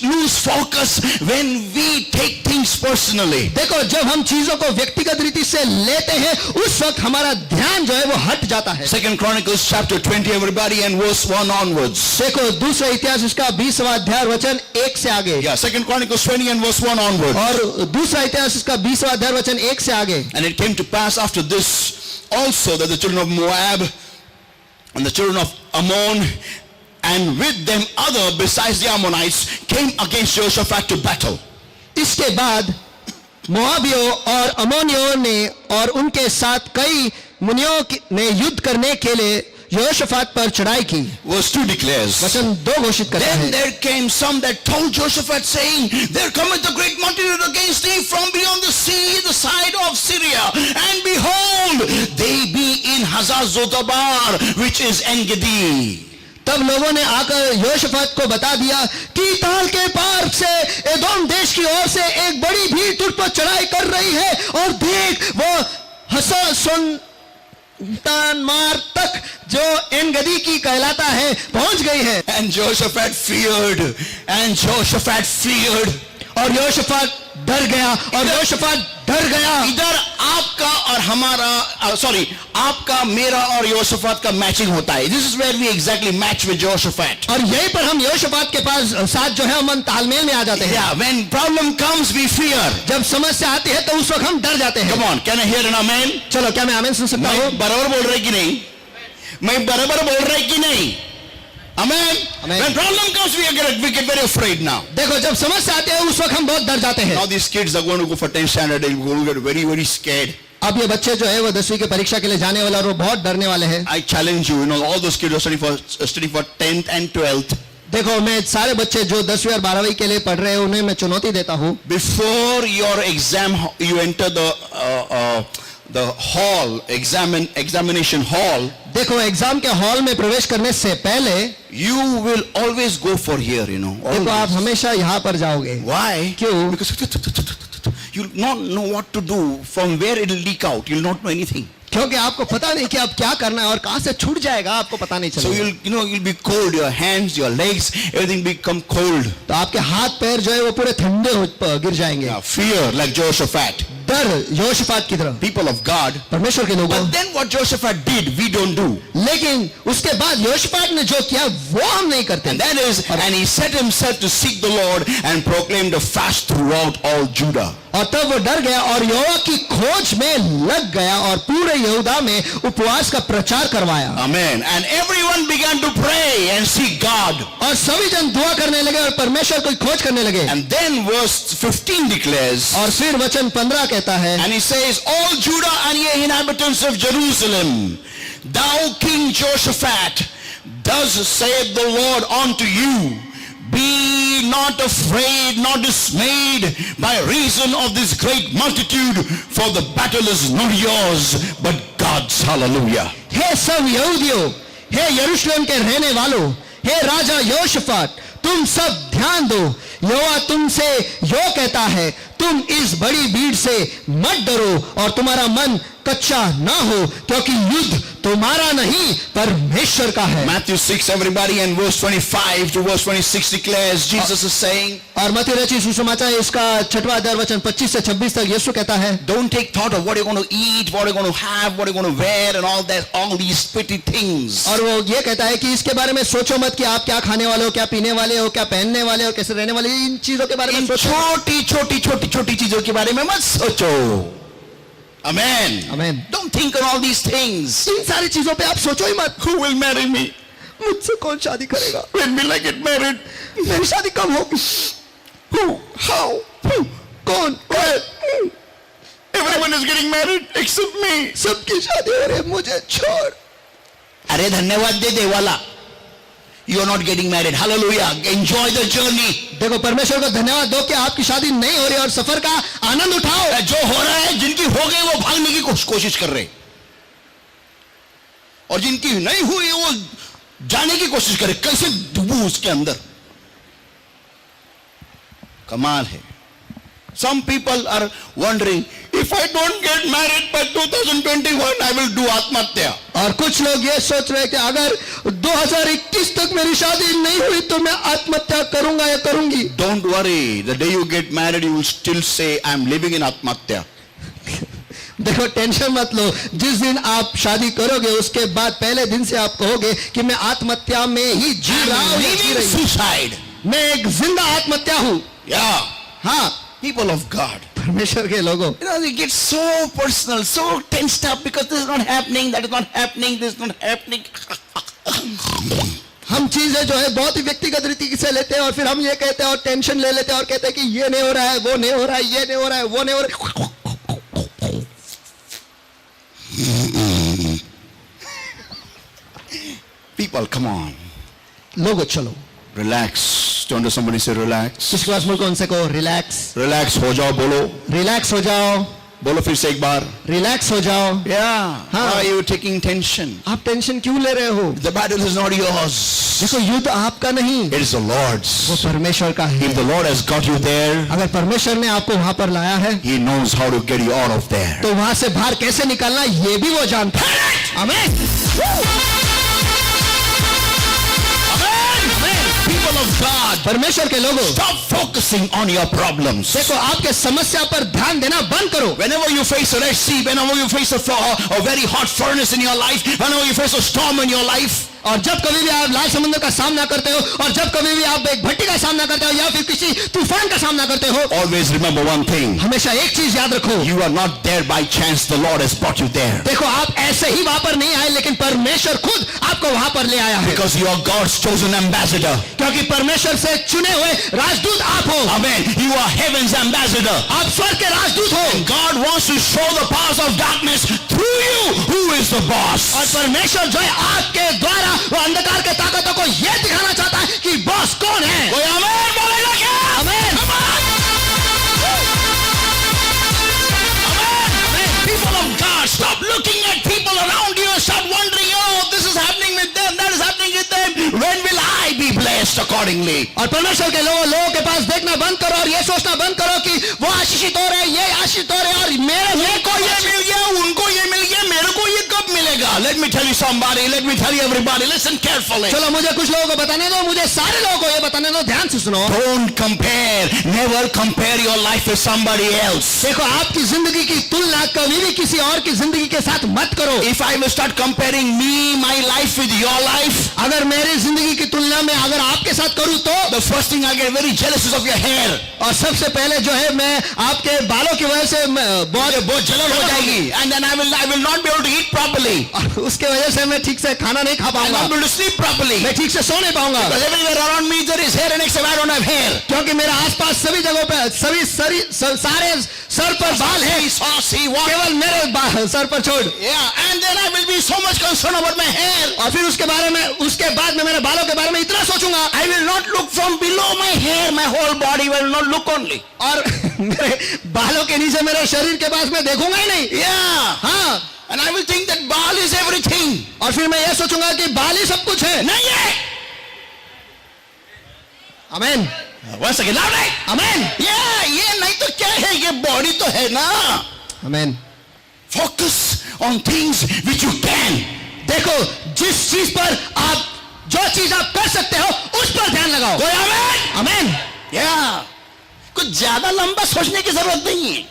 lose focus when we take things personally. देखो, जब हम चीजों को व्यक्तिगत रीति से लेते हैं उस वक्त हमारा ध्यान जो है वो हट जाता है। 2 Chronicles chapter 20, everybody, and verse 1 onwards. देखो, दूसरा इतिहास उसका 20वां अध्याय वचन 1 से आगे। Yeah, 2 Chronicles 20 and verse 1 onwards. और दूसरा इतिहास उसका 20वां अध्याय वचन 1 से आगे। And it came to pass after this also that the children of Moab and the children of Ammon and with them other besides the Ammonites came against Jehoshaphat to battle. इसके बाद मोआबियों और अमोनियों ने और उनके साथ कई मुनियों ने युद्ध करने के लिए यहोशाफात पर चढ़ाई की। Verse 2 declares, वचन 2 घोषित करता Then है, there came some that told Jehoshaphat, saying, There cometh a great multitude against thee from beyond the sea, the side of Syria. And behold, they be in Hazazotabar, which is En-Gedi. तब लोगों ने आकर यहोशाफात को बता दिया कि ताल के पार से एदोम देश की ओर से एक बड़ी भीड़ तुझ पर चढ़ाई कर रही है और देख वो हसोतामार तक जो एन-गदी की कहलाता है पहुंच गई है। And Jehoshaphat feared, और यहोशाफात डर गया और यहोशापात डर गया। इधर आपका और हमारा आपका मेरा और यहोशापात का मैचिंग होता है। This is where we exactly match with Jehoshaphat. और यहीं पर हम यहोशापात के पास साथ जो है हम तालमेल में आ जाते हैं। Yeah, when problem comes we fear. जब समस्या आती है तो उस वक्त हम डर जाते हैं। Come on, can I hear an amen? चलो, क्या मैं आमीन सुन सकता हूँ? मैं बराबर बोल रहा है कि नहीं? मैं बराबर बोल रहा है कि नहीं? Amen. Amen. When problem comes we get very afraid now. देखो, जब समस्या आती है उस वक्त हम बहुत डर जाते हैं। Now these kids are going to go for 10th standard and going to get very very scared. अब ये बच्चे जो है वो 10वीं की परीक्षा के लिए जाने वाले और वो बहुत डरने वाले हैं। I challenge you, all those kids are studying for 10th and 12th. देखो, मैं सारे बच्चे जो 10वीं और 12वीं के लिए पढ़ रहे हैं उन्हें मैं चुनौती देता हूँ। Before your exam, you enter the hall, examination hall. देखो, एग्जाम के हॉल में प्रवेश करने से पहले You will always go for here, देखो, आप always. हमेशा यहाँ पर जाओगे। Why? क्यों? Because you'll not know what to do, from where it will leak out. You'll not know anything. क्योंकि आपको पता नहीं कि अब क्या करना है और कहाँ से छूट जाएगा, आपको पता नहीं So चलेगा। you'll be cold. Your hands, your legs, everything become cold. तो आपके हाथ पैर जो है वो पूरे ठंडे गिर जाएंगे। Yeah, fear, like Jehoshaphat. डर यहोशापात की तरह, People of God. परमेश्वर के लोगों। But then what Jehoshaphat did, we don't do. लेकिन उसके बाद यहोशापात ने जो किया वो हम नहीं करते। And that is, and he set himself to seek the Lord and proclaimed a fast throughout all Judah. और तब वो डर गया और यहोवा की खोज में लग गया और पूरे यहूदा में उपवास का प्रचार करवाया। Amen. And everyone began to pray and seek God. और सभी जन दुआ करने लगे और परमेश्वर की खोज करने लगे। And then verse 15 declares, और फिर वचन 15 कहता है, and he says, all Judah and ye inhabitants of Jerusalem, thou King Jehoshaphat, thus saith the Lord unto you, be not afraid nor dismayed by reason of this great multitude, for the battle is not yours, but God's. Hallelujah. हे सब यहूदियों, हे यरूशलेम के रहने वालों, हे राजा यहोशापात, तुम सब ध्यान दो, यहोवा तुमसे यो कहता है, तुम इस बड़ी भीड़ से मत डरो और तुम्हारा मन कच्चा ना हो, क्योंकि युद्ध तुम्हारा नहीं परमेश्वर का है। Matthew 6, everybody, and verse 25 to verse 26 declares, Jesus is saying, और मत्ती रचित सुसमाचार इसका 6वां अध्याय वचन 25 से 26 तक यीशु कहता है, don't take thought of what you're going to eat, what you're going to have, what you're going to wear, and all that, all these petty things. और वो ये कहता है कि इसके बारे में सोचो मत कि आप क्या खाने वाले हो, क्या पीने वाले हो, क्या पहनने वाले हो, कैसे रहने वाले, इन चीजों के बारे में इन सोचो। छोटी चीजों के बारे में मत सोचो। Amen. Amen. Don't think on all these things. इन सारी चीजों पे आप सोचो ही मत। Who will marry me? मुझसे कौन शादी करेगा? When will I get married? मेरी शादी कब होगी? Who? How? Who? कौन? Where? Everyone is getting married except me. सबकी शादी हो रही है, मुझे छोड़। अरे धन्यवाद दे देवाला. You are not getting married. Hallelujah. Enjoy the journey. देखो, परमेश्वर को धन्यवाद दो कि आपकी शादी नहीं हो रही और सफर का आनंद उठाओ। जो हो रहा है, जिनकी हो गई वो भागने की कोशिश कर रहे, और जिनकी नहीं हुई वो जाने की कोशिश करे, कैसे डूबूं उसके अंदर। कमाल है। Some people are wondering, if I don't get married by 2021, I will do आत्महत्या। और कुछ लोग ये सोच रहे हैं कि अगर 2021 तक मेरी शादी नहीं हुई तो मैं आत्महत्या करूंगा या करूंगी। Don't worry, the day you get married, you will still say, I am living in आत्महत्या। देखो, टेंशन मत लो, जिस दिन आप शादी करोगे उसके बाद पहले दिन से आप कहोगे कि मैं आत्महत्या में ही जी रहा हूं, जी रही हूं। Suicide. मैं एक जिंदा आत्महत्या हूं। Yeah. हाँ, People of God. परमेश्वर के लोगों, It gets so personal, so tensed up because this is not happening, that is not happening, this is not happening. हम चीजें जो है बहुत ही व्यक्तिगत रीति से लेते हैं और फिर हम ये कहते हैं और टेंशन ले लेते हैं और कहते हैं कि ये नहीं हो रहा है, वो नहीं हो रहा है, ये नहीं हो रहा है, वो नहीं हो रहा है। People, come on. लोगो चलो, Relax. Turn to somebody, say relax. किसके पास मुल्क उनसे कहो रिलैक्स, Relax हो जाओ, बोलो. रिलैक्स हो जाओ, बोलो फिर से एक बार. रिलैक्स हो जाओ। Yeah. हाँ. Why are you taking tension? आप टेंशन क्यों ले रहे हो? The battle is not yours. देखो, युद्ध आपका नहीं, It is the Lord's. वो परमेश्वर का है। If the Lord has got you there, अगर परमेश्वर ने आपको वहां पर लाया है He knows how to get you out of there. तो वहां से बाहर कैसे निकलना ये भी वो जानता है। आमीन। Amen. People people of God, परमेश्वर के लोगों, stop focusing on your problems. देखो आपके समस्या पर ध्यान देना बंद करो. Whenever you face a Red Sea, whenever you face a very hot furnace in your life, whenever you face a storm in your life, और जब कभी भी आप लाल समुद्र का सामना करते हो, और जब कभी भी आप एक भट्टी का सामना करते हो या फिर किसी तूफान का सामना करते हो, always remember one thing. हमेशा एक चीज याद रखो. You are not there by chance. The Lord has brought you there. देखो आप ऐसे ही वहां पर नहीं आए, लेकिन परमेश्वर खुद आपको वहां पर ले आया है. Because you are God's chosen ambassador. क्योंकि परमेश्वर से चुने हुए राजदूत आप हो. Amen. You are heaven's ambassador. आप स्वर्ग के राजदूत हो. And God wants to show the powers of darkness through you. Who is the boss? और परमेश्वर जो है आपके द्वारा वो अंधकार के ताकतों को यह दिखाना चाहता है कि बॉस कौन है. कोई आमेन बोलेगा क्या? आमेन. People of God, stop looking at people around you and start wondering, oh, this is happening with them, that is happening with them. When will I be blessed accordingly? और परमेश्वर के लोगों के पास देखना बंद करो और ये सोचना बंद करो कि वो आशीषित हो रहे हैं, ये आशीषित हो रहे हैं, और मेरे को ये मिल गया, उनको ये मिल गया, मेरे को ये कब मिलेगा? Let me tell you somebody, let me tell you everybody, listen carefully. चलो मुझे कुछ लोगों को बताने दो, मुझे सारे लोगों को ये बताने दो, ध्यान से सुनो. Don't compare, never compare your life with somebody else. देखो आपकी जिंदगी की तुलना कभी भी किसी और की जिंदगी के साथ मत करो. If I will start comparing my life with your life, अगर मेरी जिंदगी की तुलना में अगर आपके साथ करूं तो the first thing I get very jealous is of your hair. और सबसे पहले जो है मैं आपके बालों की वजह से बहुत जलन हो जाएगी. And then I will not be able to eat properly. और उसके वजह से मैं ठीक से खाना नहीं खा I will पाऊंगा, not be able to sleep properly. मैं ठीक से सो नहीं पाऊंगा. Because everywhere around me there is hair and except I don't have hair. क्योंकि मेरे आसपास सभी जगहों पे सारे सर पर बाल है, Saucy, what? केवल मेरे सर पर छोड़. Yeah, and then I will be so much concerned about my hair. और फिर उसके बाद में मेरे बालों के बारे में इतना सोचूंगा. I will not look from below my hair. My whole body will not look only. और मेरे बालों के नीचे मेरे शरीर के पास मैं देखूंगा ही नहीं. Yeah. हाँ. And I will think that baal is everything. और फिर मैं ये सोचूंगा कि बाल ही सब कुछ है. नहीं है. आमेन. Once again, loud right? आमेन. Yeah, ये नहीं तो क्या है, ये बॉडी तो है ना. आमेन. Focus on things which you can. देखो जिस चीज पर आप, जो चीज आप कर सकते हो उस पर ध्यान लगाओ. कोई आमेन? आमेन. Yeah. कुछ ज्यादा लंबा सोचने की जरूरत नहीं है.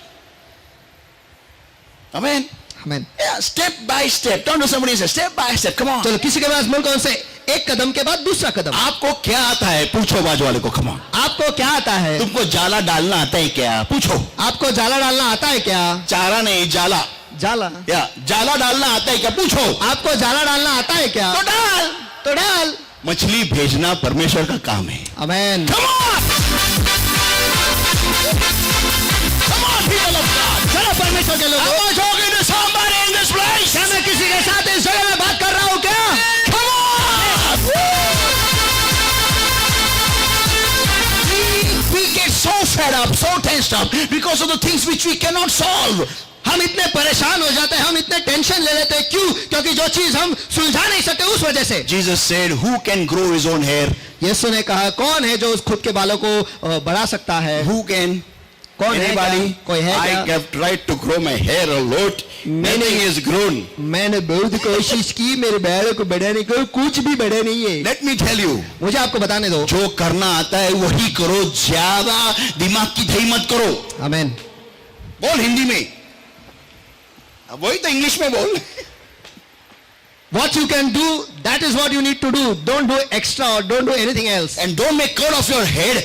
आमेन. आमेन. Yeah, step by step. Don't do somebody say step by step. Come on. चलो किसी के पास मुल्क से एक कदम के बाद दूसरा कदम. आपको क्या आता है? पूछो बाजू वाले को. Come on. आपको क्या आता है? तुमको जाला डालना आता है क्या? पूछो. आपको जाला डालना आता है क्या? चारा नहीं, जाला. जाला. या जाला डालना आता है क्या? पूछो. आपको जाला डालना आता है क्या? तो डाल. तो डाल. मछली भेजना परमेश्वर का काम है. आमेन. Come on. Come on, people of God. चलो परमेश्वर के लोगों. Am I talking to somebody in this place? क्या मैं किसी के साथ इस जगह में बात कर रहा हूँ क्या? Come on. We get so fed up, so tensed up because of the things which we cannot solve. हम इतने परेशान हो जाते हैं, हम इतने टेंशन ले लेते हैं. क्यों? क्योंकि जो चीज हम सुलझा नहीं सकते उस वजह से. Jesus said, who can grow his own hair? यीशु ने कहा कौन है जो उस खुद के बालों को बढ़ा सकता है? Who can? कौन है? Anybody? कोई है I क्या? have tried to grow my hair a lot. Nothing is grown. मैंने बहुत कोशिश की, मेरे बालों को बढ़ाने को, कुछ भी बढ़ा नहीं है. Let me tell you. मुझे आपको बताने दो. जो करना आता है वही करो, ज्यादा दिमाग की दही मत करो. आमेन. बोल हिंदी में. अब वही तो इंग्लिश में बोल. What you can do, that is what you need to do. Don't do extra or don't do anything else. And don't make cut off your head.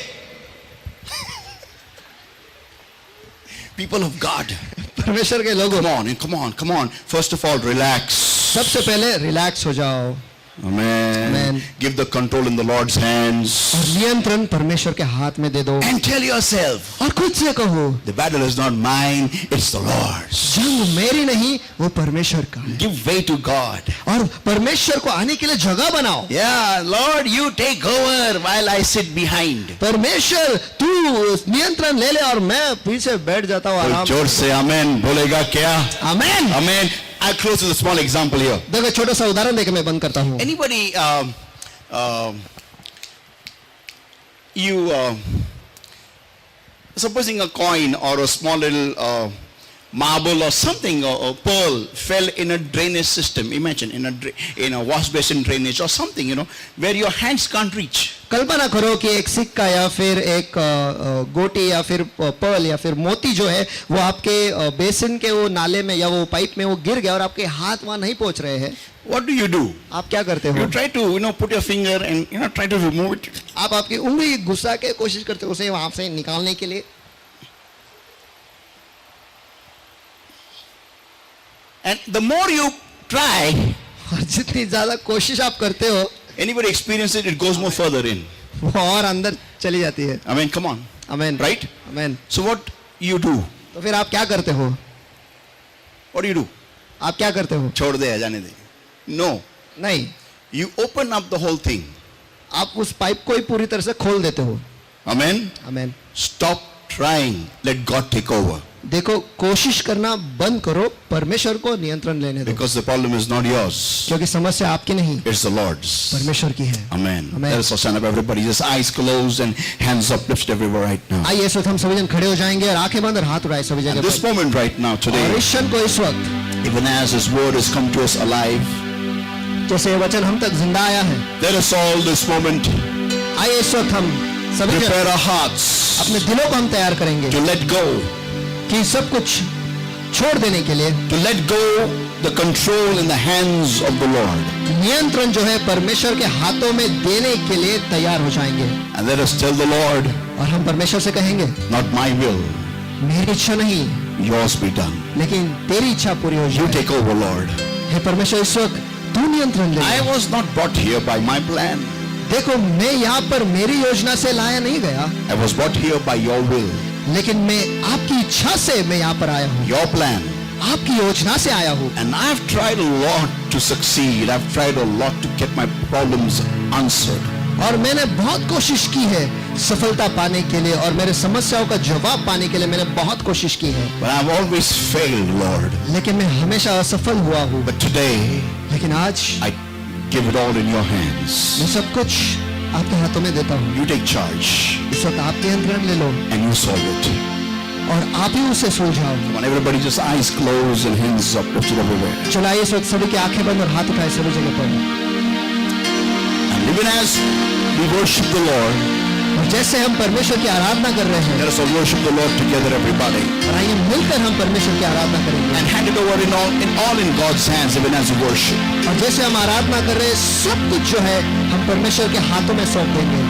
People of God. परमेश्वर के लोगों. Come on. First of all, relax. सबसे पहले relax हो जाओ. Amen. Give the control in the Lord's hands. और नियंत्रण परमेश्वर के हाथ में दे दो. And tell yourself, और खुद से कहो, the battle is not mine, it's the Lord's. जंग मेरी नहीं, वो परमेश्वर का है. Give way to God. और परमेश्वर को आने के लिए जगह बनाओ. Yeah, Lord, you take over while I sit behind. परमेश्वर तू नियंत्रण ले ले और मैं पीछे बैठ जाता हूँ आराम. जोर से आमेन बोलेगा क्या? आमेन. Amen. I'll close with a small example here. देखो छोटा सा उदाहरण देके मैं बंद करता हूँ. Anybody, you supposing a coin or a small little marble or something or pearl fell in a drainage system, imagine in a wash basin drainage or something, where your hands can't reach. कल्पना करो कि एक सिक्का या फिर एक गोटी या फिर पर्ल या फिर मोती जो है वो आपके बेसिन के वो नाले में या वो पाइप में वो गिर गया और आपके हाथ वहां नहीं पहुंच रहे हैं. What do you do? आप क्या करते हो? You try to, put your finger and, try to remove it. आप आपकी उंगली घुसा के कोशिश करते हो उसे वहां से निकालने के लिए. And the more you try, और जितनी ज्यादा कोशिश आप करते हो, anybody experience it goes more further in. वो और अंदर चली जाती है. I mean, come on. Amen. Right? Amen. So what you do? तो फिर आप क्या करते हो? What do you do? आप क्या करते हो? छोड़ दे, जाने दे. No. नहीं, You open up the whole thing. आप उस पाइप को ही पूरी तरह से खोल देते हो. Amen? आमेन. Stop trying. Let God take over. देखो, कोशिश करना बंद करो, परमेश्वर को नियंत्रण लेने दो. Because the problem is not yours. क्योंकि समस्या आपकी नहीं, It's the Lord's. परमेश्वर की है. Amen. Amen. Let us all stand up, everybody. Just eyes closed and hands uplifted everywhere right now. आइए इस वक्त हम सभी जन खड़े हो जाएंगे और आंखें बंद और हाथ उठाए सभी At जगह this पर. moment right now, और today, इस क्षण को इस वक्त even as His word has come to us alive, जैसे ये वचन हम तक जिंदा आया है, let us all this moment आइए इस वक्त हम सभी जन prepare our hearts अपने दिलों को हम तैयार करेंगे to let go, कि सब कुछ छोड़ देने के लिए, to let go the control in the hands of the Lord. नियंत्रण जो है परमेश्वर के हाथों में देने के लिए तैयार हो जाएंगे. And let us tell the Lord, और हम परमेश्वर से कहेंगे, not my will, मेरी इच्छा नहीं yours be done. लेकिन तेरी इच्छा पूरी हो You जाए. take over, Lord. हे परमेश्वर, इस वक्त तू नियंत्रण ले. I was not brought here by my plan. देखो, मैं यहाँ पर मेरी योजना से लाया नहीं गया, I was brought here by your will, लेकिन मैं आपकी इच्छा से मैं यहाँ पर आया हूँ, your plan. आपकी योजना से आया हूँ. And I've tried a lot to succeed. I've tried a lot to get my problems answered. और मैंने बहुत कोशिश की है सफलता पाने के लिए और मेरे समस्याओं का जवाब पाने के लिए मैंने बहुत कोशिश की है, But I've always failed, Lord. लेकिन मैं हमेशा असफल हुआ हूँ. But today, लेकिन आज I give it all in your hands. मैं सब कुछ आपके हाथों में देता हूँ. You take charge इस वक्त आप नियंत्रण ले लो and you solve it. और आप ही उसे सुलझाओ. Come on, everybody, just eyes closed and hands uplifted everywhere. चलाइए इस वक्त सभी की आंखें बंद और हाथ उठाए सभी जगह पर. And even as we worship the Lord, और जैसे हम परमेश्वर की आराधना कर रहे हैं, let us all worship the Lord together, everybody. और आइए मिलकर हम परमेश्वर की आराधना करेंगे. And hand it over all in God's hands, even as we worship. और जैसे हम आराधना कर रहे हैं, सब कुछ जो है हम परमेश्वर के हाथों में सौंप देंगे.